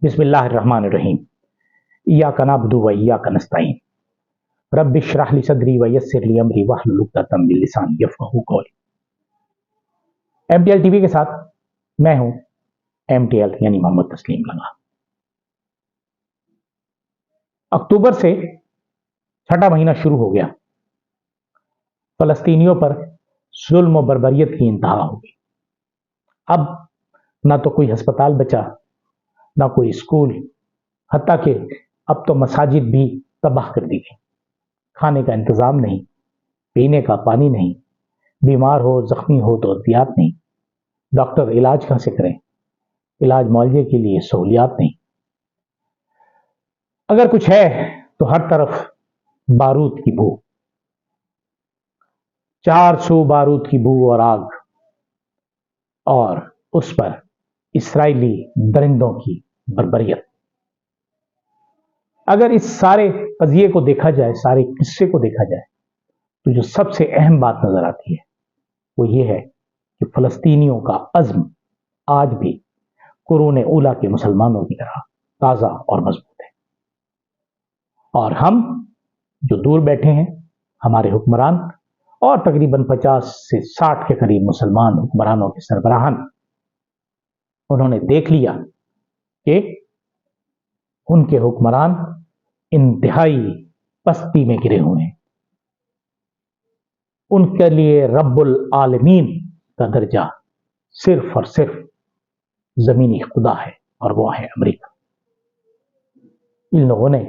بسم اللہ الرحمن الرحیم ایاک نعبد و ایاک نستعین رب اشرح لی صدری ویسر لی امری واحلل عقدۃ من لسانی یفقہوا قولی۔ M T L T V کے ساتھ میں ہوں ایم ٹی ایل یعنی محمد تسلیم لنگا۔ اکتوبر سے چھٹا مہینہ شروع ہو گیا، فلسطینیوں پر ظلم و بربریت کی انتہا ہو گئی۔ اب نہ تو کوئی ہسپتال بچا، نہ کوئی اسکول، حتیٰ کہ اب تو مساجد بھی تباہ کر دی گئی۔ کھانے کا انتظام نہیں، پینے کا پانی نہیں، بیمار ہو زخمی ہو تو ادویات نہیں، ڈاکٹر علاج کہاں سے کریں، علاج معالجے کے لیے سہولیات نہیں۔ اگر کچھ ہے تو ہر طرف بارود کی بو، 400 بارود کی بو اور آگ، اور اس پر اسرائیلی درندوں کی بربریت۔ اگر اس سارے قضیے کو دیکھا جائے، سارے قصے کو دیکھا جائے، تو جو سب سے اہم بات نظر آتی ہے وہ یہ ہے کہ فلسطینیوں کا عزم آج بھی قرون اولیٰ کے مسلمانوں کی طرح تازہ اور مضبوط ہے۔ اور ہم جو دور بیٹھے ہیں، ہمارے حکمران اور تقریباً 50 سے 60 کے قریب مسلمان حکمرانوں کے سربراہان، انہوں نے دیکھ لیا کہ ان کے حکمران انتہائی پستی میں گرے ہوئے ہیں۔ ان کے لیے رب العالمین کا درجہ صرف اور صرف زمینی خدا ہے، اور وہ ہے امریکہ۔ ان لوگوں نے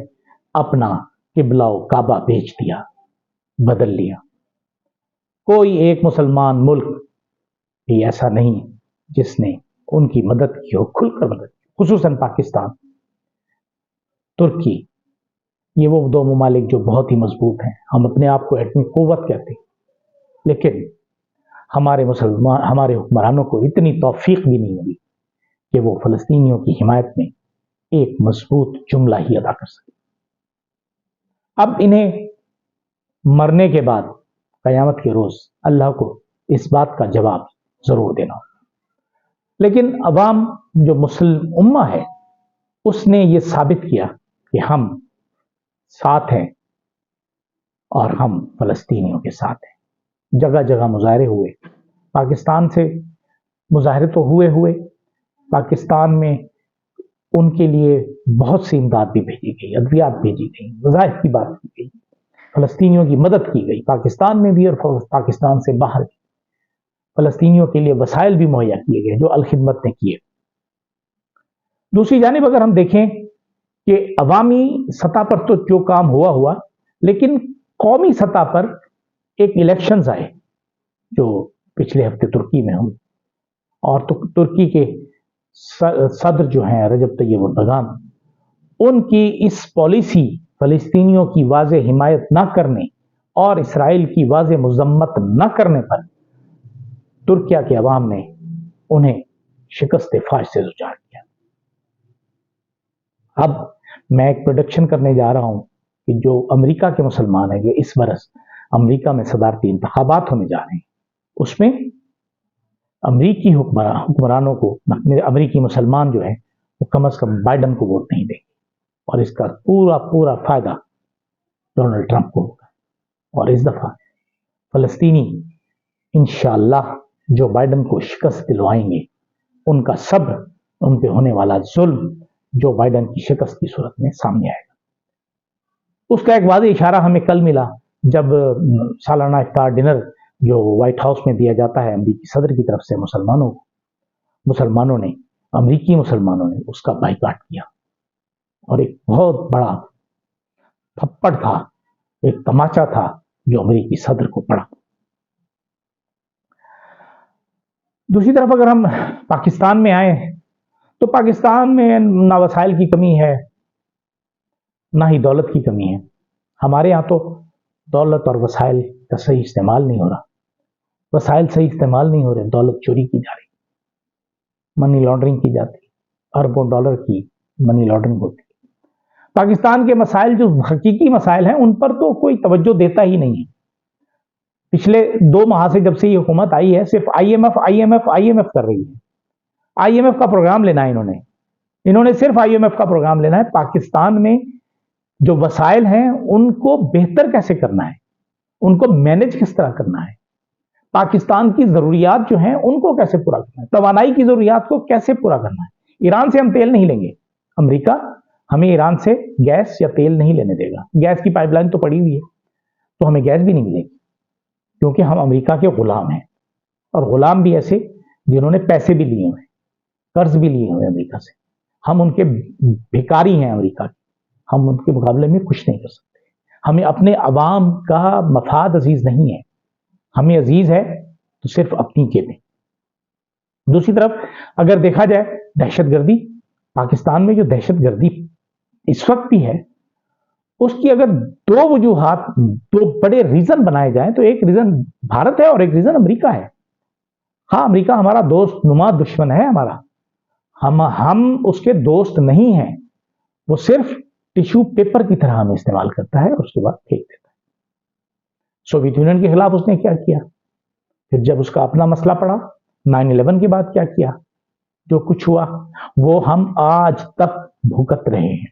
اپنا قبلہ و کعبہ بیچ دیا، بدل لیا۔ کوئی ایک مسلمان ملک بھی ایسا نہیں جس نے ان کی مدد کی ہو، کھل کر مدد کی، خصوصاً پاکستان، ترکی، یہ وہ دو ممالک جو بہت ہی مضبوط ہیں۔ ہم اپنے آپ کو ایٹمی قوت کہتے ہیں، لیکن ہمارے حکمرانوں کو اتنی توفیق بھی نہیں ہوئی کہ وہ فلسطینیوں کی حمایت میں ایک مضبوط جملہ ہی ادا کر سکے۔ اب انہیں مرنے کے بعد قیامت کے روز اللہ کو اس بات کا جواب ضرور دینا ہوگا۔ لیکن عوام جو مسلم امہ ہے، اس نے یہ ثابت کیا کہ ہم ساتھ ہیں اور ہم فلسطینیوں کے ساتھ ہیں۔ جگہ جگہ مظاہرے ہوئے، پاکستان سے مظاہرے تو ہوئے، پاکستان میں ان کے لیے بہت سی امداد بھی بھیجی گئی، ادویات بھیجی گئی، وظائف کی بات کی گئی، فلسطینیوں کی مدد کی گئی، پاکستان میں بھی اور پاکستان سے باہر بھی۔ فلسطینیوں کے لیے وسائل بھی مہیا کیے گئے جو الخدمت نے کیے۔ دوسری جانب اگر ہم دیکھیں کہ عوامی سطح پر تو جو کام ہوا، لیکن قومی سطح پر ایک الیکشنز آئے جو پچھلے ہفتے ترکی میں ہوئے، اور ترکی کے صدر جو ہیں رجب طیب اردوغان، ان کی اس پالیسی فلسطینیوں کی واضح حمایت نہ کرنے اور اسرائیل کی واضح مذمت نہ کرنے پر ترکیہ کے عوام نے انہیں شکست فاش سے دوچار کیا۔ اب میں ایک پریڈکشن کرنے جا رہا ہوں کہ جو امریکہ کے مسلمان ہیں، یہ اس برس امریکہ میں صدارتی انتخابات ہونے جا رہے ہیں، اس میں امریکی حکمرانوں کو، امریکی مسلمان جو ہیں وہ کم از کم بائیڈن کو ووٹ نہیں دیں گے، اور اس کا پورا فائدہ ڈونلڈ ٹرمپ کو ہوگا۔ اور اس دفعہ فلسطینی انشاءاللہ جو بائیڈن کو شکست دلوائیں گے، ان کا صبر، ان پہ ہونے والا ظلم جو بائیڈن کی شکست کی صورت میں سامنے آئے گا۔ اس کا ایک واضح اشارہ ہمیں کل ملا جب سالانہ افطار ڈنر جو وائٹ ہاؤس میں دیا جاتا ہے امریکی صدر کی طرف سے امریکی مسلمانوں نے اس کا بائیکاٹ کیا، اور ایک بہت بڑا تھپڑ تھا، ایک تماچا تھا جو امریکی صدر کو پڑا۔ دوسری طرف اگر ہم پاکستان میں آئیں تو پاکستان میں نہ وسائل کی کمی ہے، نہ ہی دولت کی کمی ہے۔ ہمارے یہاں تو دولت اور وسائل کا صحیح استعمال نہیں ہو رہا، وسائل صحیح استعمال نہیں ہو رہے، دولت چوری کی جا رہی، منی لانڈرنگ کی جاتی، اربوں ڈالر کی منی لانڈرنگ ہوتی۔ پاکستان کے مسائل جو حقیقی مسائل ہیں ان پر تو کوئی توجہ دیتا ہی نہیں ہے۔ پچھلے 2 ماہ سے جب سے یہ حکومت آئی ہے، صرف آئی ایم ایف کر رہی ہے۔ آئی ایم ایف کا پروگرام لینا ہے انہوں نے، انہوں نے صرف IMF کا پروگرام لینا ہے. پاکستان میں جو وسائل ہیں ان کو بہتر کیسے کرنا ہے, ان کو مینج کس طرح کرنا ہے, پاکستان کی ضروریات جو ہیں ان کو کیسے پورا کرنا ہے, توانائی کی ضروریات کو کیسے پورا کرنا ہے. ایران سے ہم تیل نہیں لیں گے. امریکہ ہمیں ایران سے گیس یا تیل نہیں لینے دے گا. گیس کی پائپ لائن تو پڑی ہوئی ہے, تو ہمیں گیس بھی نہیں ملے گی, کیونکہ ہم امریکہ کے غلام ہیں. اور غلام بھی ایسے جنہوں نے پیسے بھی لیے ہوئے, قرض بھی لیے ہوئے امریکہ سے. ہم ان کے بھکاری ہیں امریکہ کے, ہم ان کے مقابلے میں کچھ نہیں کر سکتے. ہمیں اپنے عوام کا مفاد عزیز نہیں ہے, ہمیں عزیز ہے تو صرف اپنی جیبیں. دوسری طرف اگر دیکھا جائے دہشت گردی, پاکستان میں جو دہشت گردی اس وقت بھی ہے, اس کی اگر دو وجوہات, دو بڑے ریزن بنائے جائیں تو ایک ریزن بھارت ہے اور ایک ریزن امریکہ ہے. ہاں, امریکہ ہمارا دوست نما دشمن ہے ہمارا, ہم اس کے دوست نہیں ہیں. وہ صرف ٹیشو پیپر کی طرح ہمیں استعمال کرتا ہے اور اس کے بعد پھینک دیتا ہے. سوویت یونین کے خلاف اس نے کیا کیا, پھر جب اس کا اپنا مسئلہ پڑا 9/11 کے بعد کیا کیا, جو کچھ ہوا وہ ہم آج تک بھگت رہے ہیں.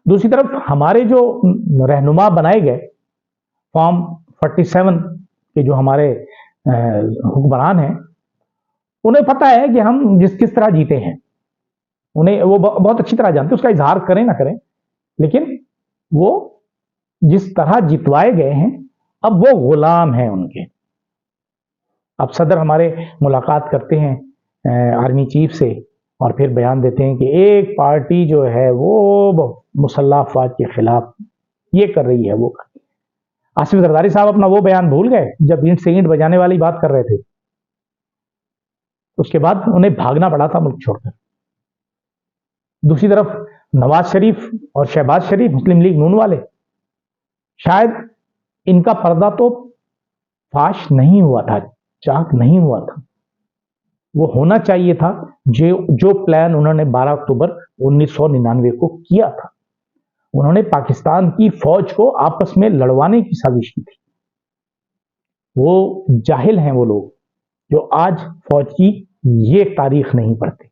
دوسری طرف ہمارے جو رہنما بنائے گئے فارم 47 کے جو ہمارے حکمران ہیں, انہیں پتا ہے کہ ہم کس طرح جیتے ہیں. انہیں وہ بہت اچھی طرح جانتے, اس کا اظہار کریں نہ کریں, لیکن وہ جس طرح جتوائے گئے ہیں اب وہ غلام ہیں ان کے. اب صدر ہمارے ملاقات کرتے ہیں آرمی چیف سے اور پھر بیان دیتے ہیں کہ ایک پارٹی جو ہے وہ مسلح افواج کے خلاف یہ کر رہی ہے, وہ کر. آصف زرداری صاحب اپنا وہ بیان بھول گئے جب اینٹ سے اینٹ بجانے والی بات کر رہے تھے. اس کے بعد انہیں بھاگنا پڑا تھا ملک چھوڑ کر. دوسری طرف نواز شریف اور شہباز شریف مسلم لیگ نون والے, شاید ان کا پردہ تو فاش نہیں ہوا تھا, چاک نہیں ہوا تھا. وہ ہونا چاہیے تھا جو پلان انہوں نے 12 اکتوبر 1999 کو کیا تھا. انہوں نے پاکستان کی فوج کو آپس میں لڑوانے کی سازش کی تھی. وہ جاہل ہیں وہ لوگ جو آج فوج کی یہ تاریخ نہیں پڑھتے.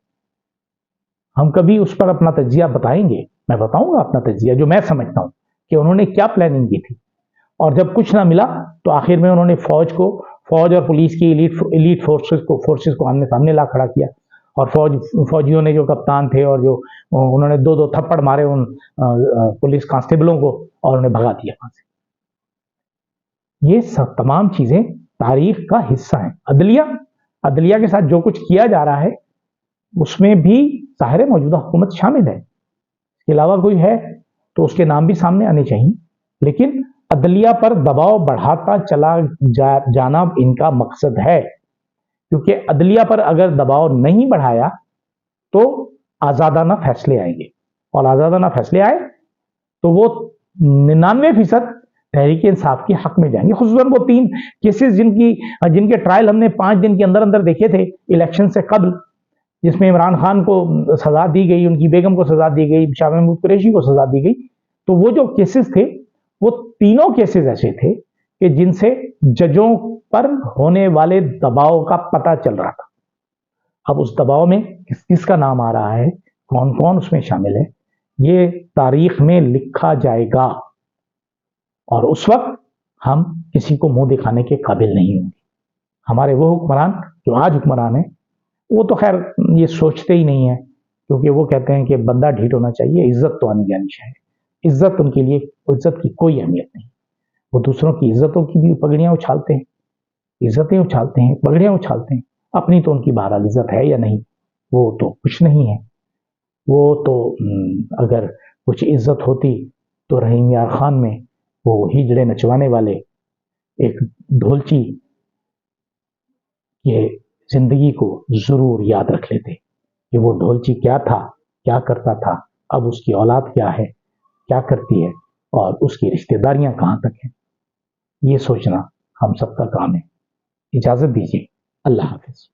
ہم کبھی اس پر اپنا تجزیہ بتائیں گے, میں بتاؤں گا اپنا تجزیہ جو میں سمجھتا ہوں کہ انہوں نے کیا پلاننگ کی تھی. اور جب کچھ نہ ملا تو آخر میں انہوں نے فوج اور پولیس کی ایلیٹ فورسز کو آمنے سامنے لا کھڑا کیا, اور فوجیوں نے جو کپتان تھے اور جو انہوں نے 2 تھپڑ مارے ان پولیس کانسٹیبلوں کو اور انہیں بھگا دیا وہاں سے. یہ سب تمام چیزیں تاریخ کا حصہ ہیں. عدلیہ کے ساتھ جو کچھ کیا جا رہا ہے اس میں بھی ظاہر موجودہ حکومت شامل ہے. اس کے علاوہ کوئی ہے تو اس کے نام بھی سامنے آنے چاہیے, لیکن عدلیہ پر دباؤ بڑھاتا چلا جانا ان کا مقصد ہے, کیونکہ عدلیہ پر اگر دباؤ نہیں بڑھایا تو آزادانہ فیصلے آئیں گے, اور آزادانہ فیصلے آئے تو وہ 99% تحریک انصاف کے حق میں جائیں گے. خصوصاً وہ 3 کیسز جن کے ٹرائل ہم نے 5 دن کے اندر دیکھے تھے الیکشن سے قبل, جس میں عمران خان کو سزا دی گئی, ان کی بیگم کو سزا دی گئی, شاہ محمود قریشی کو سزا دی گئی. تو وہ جو کیسز تھے وہ تینوں کیسز ایسے تھے کہ جن سے ججوں پر ہونے والے دباؤ کا پتہ چل رہا تھا. اب اس دباؤ میں کس کا نام آ رہا ہے, کون کون اس میں شامل ہے, یہ تاریخ میں لکھا جائے گا, اور اس وقت ہم کسی کو منہ دکھانے کے قابل نہیں ہوں گے. ہمارے وہ حکمران جو آج حکمران ہیں وہ تو خیر یہ سوچتے ہی نہیں ہیں, کیونکہ وہ کہتے ہیں کہ بندہ ڈھیٹ ہونا چاہیے, عزت تو آنی جانی چاہیے. عزت ان کے لیے عزت کی کوئی اہمیت نہیں. وہ دوسروں کی عزتوں کی بھی پگڑیاں اچھالتے ہیں, عزتیں اچھالتے ہیں, پگڑیاں اچھالتے ہیں. اپنی تو ان کی بہرحال عزت ہے یا نہیں, وہ تو کچھ نہیں ہے. وہ تو اگر کچھ عزت ہوتی تو رحیم یار خان میں وہ ہجڑے نچوانے والے ایک ڈھولچی یہ زندگی کو ضرور یاد رکھ لیتے کہ وہ ڈھولچی کیا تھا, کیا کرتا تھا, اب اس کی اولاد کیا ہے, کیا کرتی ہے, اور اس کی رشتہ داریاں کہاں تک ہیں. یہ سوچنا ہم سب کا کام ہے. اجازت دیجیے, اللہ حافظ.